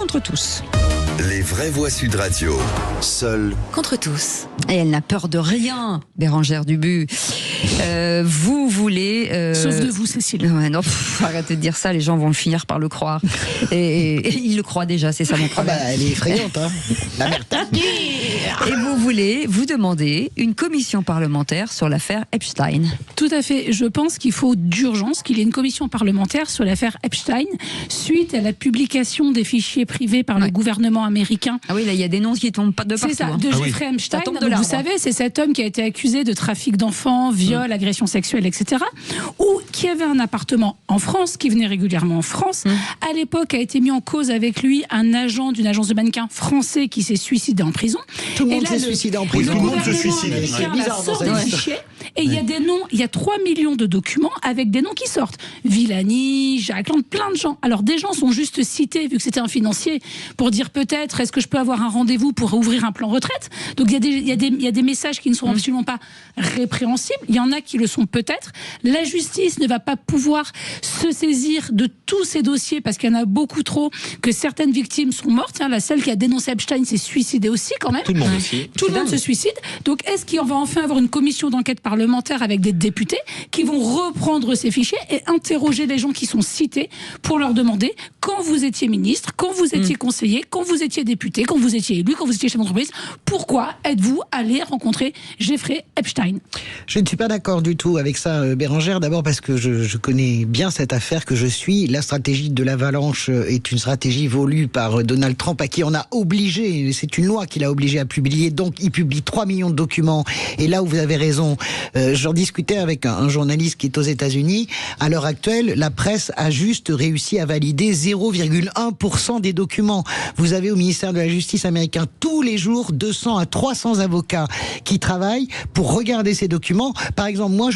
Contre tous. Les vraies voix Sud Radio, seule Contre tous. Et elle n'a peur de rien, Bérangère Dubu. Vous voulez... Sauf de vous, Cécile. Ouais, non, arrêtez de dire ça, les gens vont finir par le croire. Et ils le croient déjà, c'est ça mon problème. Elle est effrayante, hein. La mère Et vous voulez vous demander une commission parlementaire sur l'affaire Epstein. Tout à fait. Je pense qu'il faut d'urgence qu'il y ait une commission parlementaire sur l'affaire Epstein suite à la publication des fichiers privés par le gouvernement américain. Ah oui, là, il y a des noms qui tombent pas de partout. C'est ça, de Jeffrey Epstein. tombe de Donc, l'arbre. vous savez, c'est cet homme qui a été accusé de trafic d'enfants, viol, agression sexuelle, etc. Ou qui avait un appartement en France, qui venait régulièrement en France. À l'époque, a été mis en cause avec lui un agent d'une agence de mannequins français qui s'est suicidé en prison. Tout le monde Et là, s'est suicidé en le prison. Tout le monde se gouvernement suicide. américain, C'est là, bizarre sort dans des cette fichiers et il y a des noms, il y a 3 millions de documents avec des noms qui sortent. Villani, Jacques Lang, plein de gens. Alors des gens sont juste cités, vu que c'était un financier, pour dire peut-être, est-ce que je peux avoir un rendez-vous pour ouvrir un plan retraite? Donc il y a des messages qui ne sont absolument pas répréhensibles. Il y en a qui le sont peut-être. La justice ne va pas pouvoir se saisir de tous ces dossiers parce qu'il y en a beaucoup trop, que certaines victimes sont mortes. Tiens, la seule qui a dénoncé Epstein s'est suicidée aussi quand même. Tout le monde aussi. Tout le monde se suicide. Donc, est-ce qu'on va enfin avoir une commission d'enquête parlementaire avec des députés qui vont reprendre ces fichiers et interroger les gens qui sont cités pour leur demander quand vous étiez ministre, quand vous étiez conseiller, quand vous étiez député, quand vous étiez élu, quand vous étiez chef d'entreprise, pourquoi êtes-vous allé rencontrer Jeffrey Epstein? Je ne suis pas d'accord du tout avec ça, Bérangère. D'abord parce que je connais bien cette affaire que je suis. La stratégie de l'avalanche est une stratégie voulue par Donald Trump, à qui on a obligé, c'est une loi qui l'a obligé à publier. Donc, il publie 3 millions de documents. Et là où vous avez raison, j'en discutais avec un journaliste qui est aux États-Unis. À l'heure actuelle, la presse a juste réussi à valider 0,1% des documents. Vous avez au ministère de la Justice américain tous les jours 200 à 300 avocats qui travaillent pour regarder ces documents. Par exemple, moi,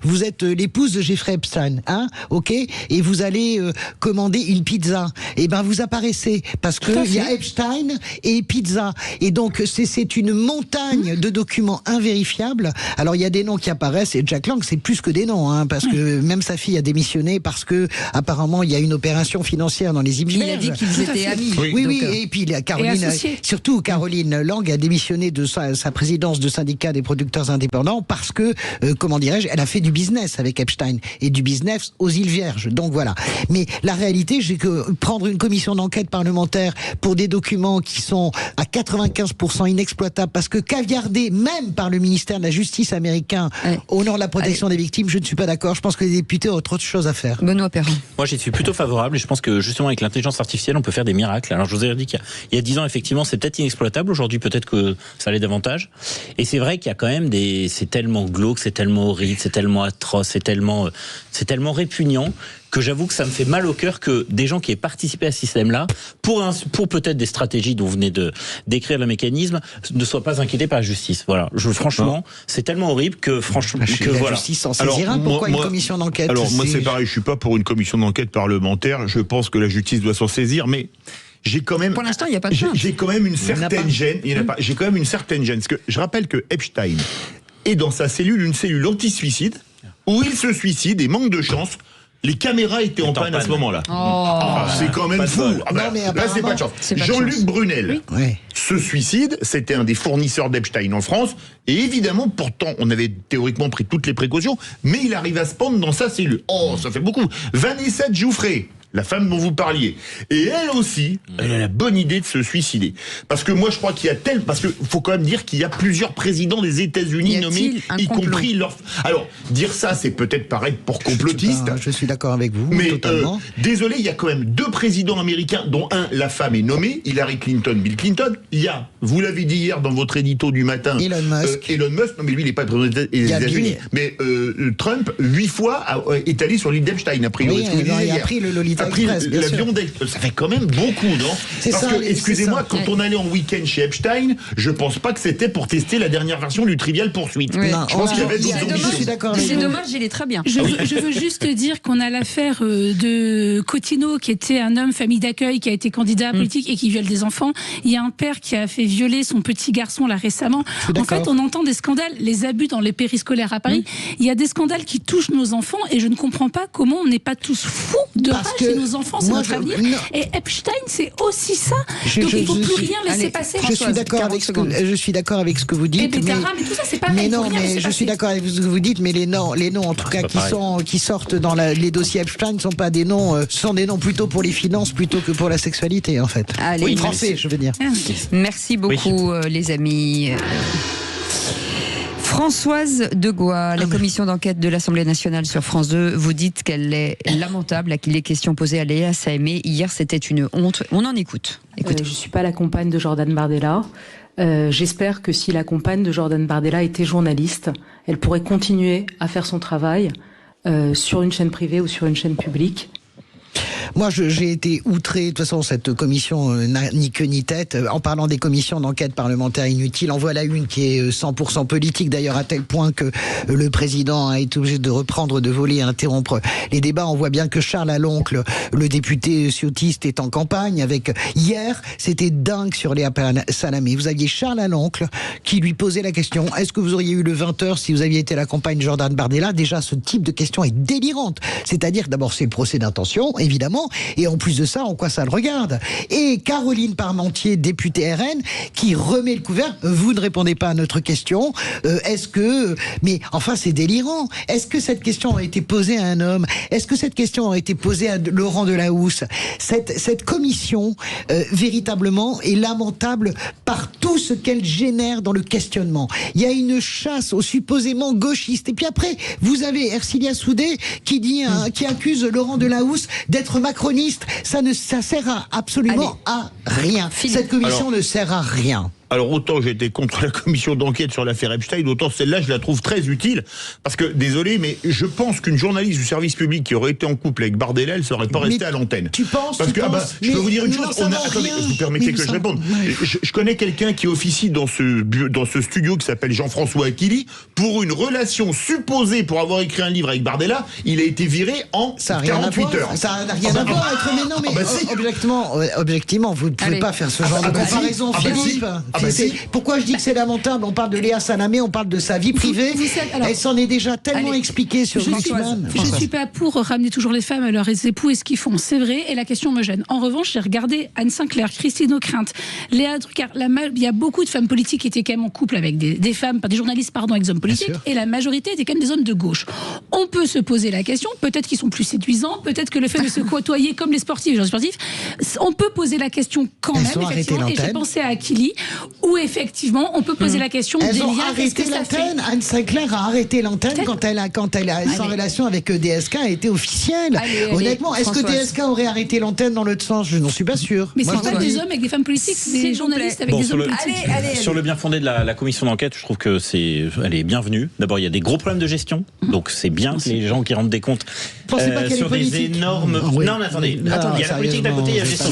vous êtes l'épouse de Jeffrey Epstein, hein, ok, et vous allez commander une pizza. Et ben, vous apparaissez parce que il y a Epstein et pizza. Et donc, c'est une montagne de documents invérifiables. Alors, il y a des noms qui apparaissent et Jack Lang, c'est plus que des noms, hein, parce que même sa fille a démissionné parce que apparemment, il y a une opération financière dans les images. Il a dit qu'ils étaient amis. Oui, et puis Caroline, associés. surtout Caroline Lang a démissionné de sa présidence de syndicat des producteurs indépendants parce que, comment dirais-je, elle a fait du business avec Epstein et du business aux îles Vierges. Donc voilà. Mais la réalité, c'est que prendre une commission d'enquête parlementaire pour des documents qui sont à 95% inexploitables parce que caviardés même par le ministère de la Justice américain au nom de la protection des victimes, je ne suis pas d'accord. Je pense que les députés ont autre chose à faire. Benoît Perrin. Moi, j'y suis plutôt favorable et je pense que justement avec l'intelligence artificielle, on peut faire des miracles. Alors, je vous ai dit qu'il y a 10 ans, effectivement, c'est peut-être inexploitable. Aujourd'hui, peut-être que ça l'est davantage. Et c'est vrai qu'il y a quand même c'est tellement glauque, c'est tellement horrible, c'est tellement atroce, c'est tellement répugnant que j'avoue que ça me fait mal au cœur que des gens qui aient participé à ce système-là, pour peut-être des stratégies dont vous venez de décrire le mécanisme, ne soient pas inquiétés par la justice. Voilà. Franchement, c'est tellement horrible que franchement, La justice s'en saisira. Pourquoi une commission d'enquête? Alors, moi, c'est pareil, je suis pas pour une commission d'enquête parlementaire. Je pense que la justice doit s'en saisir, mais j'ai quand même. Pour l'instant, il n'y a pas de plainte. J'ai quand même une certaine gêne. Il y en a pas. J'ai quand même une certaine gêne. Parce que je rappelle que Epstein est dans sa cellule, une cellule anti-suicide, où il se suicide et manque de chance. Les caméras étaient en panne à ce moment-là. C'est quand même fou. Non, mais là, c'est pas de chance. c'est pas de Jean-Luc chance. Brunel se suicide. C'était un des fournisseurs d'Epstein en France. Et évidemment, pourtant, on avait théoriquement pris toutes les précautions, mais il arrive à se pendre dans sa cellule. Oh, ça fait beaucoup. Vanessa Giuffre, la femme dont vous parliez. Et elle aussi, elle a la bonne idée de se suicider. Parce que moi, je crois qu'il y a parce que faut quand même dire qu'il y a plusieurs présidents des États-Unis nommés, y compris leur. Alors, dire ça, c'est peut-être paraître pour complotiste. Je suis d'accord avec vous, Mais totalement. désolé, il y a quand même 2 présidents américains, dont un, la femme est nommée, Hillary Clinton, Bill Clinton. Il y a, vous l'avez dit hier dans votre édito du matin, Elon Musk. Non, mais lui, il n'est pas président des États-Unis. Mais Trump, 8 fois, est allé sur l'île d'Epstein, a priori. Oui, il a pris le Lolita Express, bien sûr. L'avion d'Express. Ça fait quand même beaucoup, non? C'est Parce ça, que, excusez-moi, c'est ça. quand on allait en week-end chez Epstein, je pense pas que c'était pour tester la dernière version du Trivial Poursuite. Oui. Non, Je pense qu'il y avait c'est d'autres dommage, ambitions. je suis d'accord avec C'est vous. dommage, il est très bien. Je veux juste dire qu'on a l'affaire de Cottineau, qui était un homme famille d'accueil, qui a été candidat politique et qui viole des enfants. Il y a un père qui a fait violer son petit garçon là récemment. En fait, on entend des scandales, les abus dans les périscolaires à Paris. Il y a des scandales qui touchent nos enfants et je ne comprends pas comment on n'est pas tous fous de rage. Parce que c'est nos enfants, c'est notre avenir. Et Epstein, c'est aussi ça. Donc il ne faut plus rien laisser passer. Je suis d'accord avec ce que vous dites. Et Bétara, mais tout ça, c'est pareil. Mais non, mais je suis d'accord avec ce que vous dites, mais les noms en tout cas qui sortent dans les dossiers Epstein sont pas des noms, sont des noms plutôt pour les finances plutôt que pour la sexualité en fait. Allez, oui, français, je veux dire. Merci beaucoup, les amis. Françoise Degois, la commission d'enquête de l'Assemblée nationale sur France 2, vous dites qu'elle est lamentable, à qui les questions posées à Léa Salamé hier, c'était une honte. On en écoute. Écoutez. Je ne suis pas la compagne de Jordan Bardella. J'espère que si la compagne de Jordan Bardella était journaliste, elle pourrait continuer à faire son travail sur une chaîne privée ou sur une chaîne publique. Moi, j'ai été outré. De toute façon, cette commission n'a ni queue ni tête. En parlant des commissions d'enquête parlementaire inutiles, en voilà une qui est 100% politique, d'ailleurs, à tel point que le président a été obligé de reprendre, de voler, interrompre les débats. On voit bien que Charles Aloncle, le député ciotiste, est en campagne avec... Hier, c'était dingue sur Léa Salamé. Vous aviez Charles Aloncle qui lui posait la question, est-ce que vous auriez eu le 20h si vous aviez été la compagne Jordan Bardella? Déjà, ce type de question est délirante. C'est-à-dire, d'abord, c'est le procès d'intention, évidemment, et en plus de ça, en quoi ça le regarde? Et Caroline Parmentier, députée RN, qui remet le couvert. Vous ne répondez pas à notre question. Est-ce que... Mais enfin, c'est délirant. Est-ce que cette question a été posée à un homme? Est-ce que cette question a été posée à Laurent Delahousse? Cette commission, véritablement, est lamentable par tout ce qu'elle génère dans le questionnement. Il y a une chasse aux supposément gauchistes. Et puis après, vous avez Ercilia Soudé qui dit, qui accuse Laurent Delahousse d'être macroniste. Ça sert absolument à rien. Cette commission ne sert à rien. Alors autant j'étais contre la commission d'enquête sur l'affaire Epstein, autant celle-là je la trouve très utile, parce que, désolé, mais je pense qu'une journaliste du service public qui aurait été en couple avec Bardella, elle ne serait pas restée à l'antenne. Tu penses? Parce que, je peux vous dire une chose, attendez, vous permettez que je réponde. Je connais quelqu'un qui officie dans ce studio qui s'appelle Jean-François Aquili, pour une relation supposée pour avoir écrit un livre avec Bardella, il a été viré en 48 heures. Ça n'a rien à voir avec... Mais non, mais si. objectivement, vous ne pouvez pas faire ce genre de comparaison, Philippe. Pourquoi je dis que c'est lamentable? On parle de Léa Salamé, on parle de sa vie privée. Elle s'en est déjà tellement expliquée sur Guzman. Je ne suis pas pour ramener toujours les femmes à leurs époux et ce qu'ils font, c'est vrai, et la question me gêne. En revanche, j'ai regardé Anne Sinclair, Christine Ockrent, Léa Drucker. Il y a beaucoup de femmes politiques qui étaient quand même en couple avec des femmes, des journalistes, pardon, avec des hommes politiques, et la majorité étaient quand même des hommes de gauche. On peut se poser la question, peut-être qu'ils sont plus séduisants, peut-être que le fait de se côtoyer comme les sportifs, les gens sportifs, on peut poser la question quand même, effectivement, et j'ai pensé à Aquili, où effectivement on peut poser la question des liens. Elles ont arrêté l'antenne. Anne Sinclair a arrêté l'antenne quand elle a sans relation avec DSK a été officielle. Honnêtement, est-ce que DSK aurait arrêté l'antenne dans l'autre sens? Je n'en suis pas sûr. Mais c'est pas des hommes avec des femmes politiques, c'est des journalistes avec des hommes politiques. Sur le bien fondé de la commission d'enquête, je trouve que elle est bienvenue. D'abord, il y a des gros problèmes de gestion, donc c'est bien que les gens qui rendent des comptes sur des énormes. Non, mais attendez, il y a la politique d'un côté, il y a la gestion.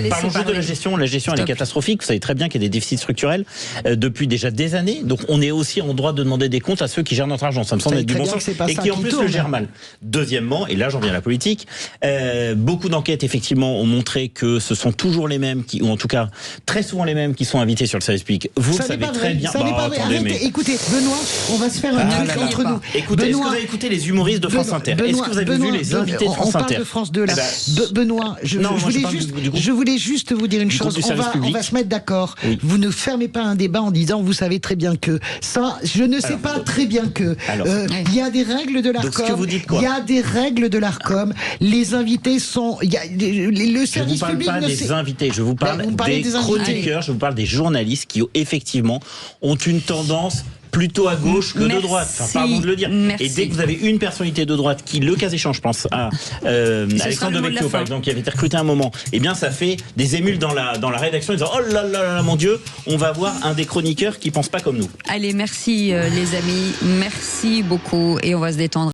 Parlons juste de la gestion. La gestion, elle est catastrophique. Vous savez très bien qu'il y a des déficits structurels depuis déjà des années. Donc on est aussi en droit de demander des comptes à ceux qui gèrent notre argent. Ça me semble être du bon sens et qui en plus le gèrent mal. Deuxièmement, et là j'en viens à la politique, beaucoup d'enquêtes effectivement ont montré que ce sont toujours les mêmes ou en tout cas très souvent les mêmes qui sont invités sur le service public. Vous le savez très bien. Ça n'est pas vrai. Écoutez, Benoît, on va se faire un truc entre nous. Écoutez, est-ce que vous avez écouté les humoristes de France Inter? Est-ce que vous avez vu les invités de France Inter? On parle de France 2 là. Benoît, je voulais juste vous dire une chose. On va se mettre d'accord. Vous ne fermez pas un débat en disant, vous savez très bien que ça, je ne sais pas très bien que il y a des règles de l'Arcom. Il y a des règles de l'Arcom. Les invités sont, le service public. Je ne vous parle pas des invités. Je vous parle des chroniqueurs. Je vous parle des journalistes qui effectivement ont une tendance plutôt à gauche que de droite. Enfin, pardon de le dire. Merci. Et dès que vous avez une personnalité de droite qui, le cas échéant, je pense à Alexandre Devecchio, par exemple, qui avait été recruté à un moment, eh bien, ça fait des émules dans la rédaction, en disant oh là là là, mon Dieu, on va avoir un des chroniqueurs qui pense pas comme nous. Allez, merci les amis, merci beaucoup, et on va se détendre.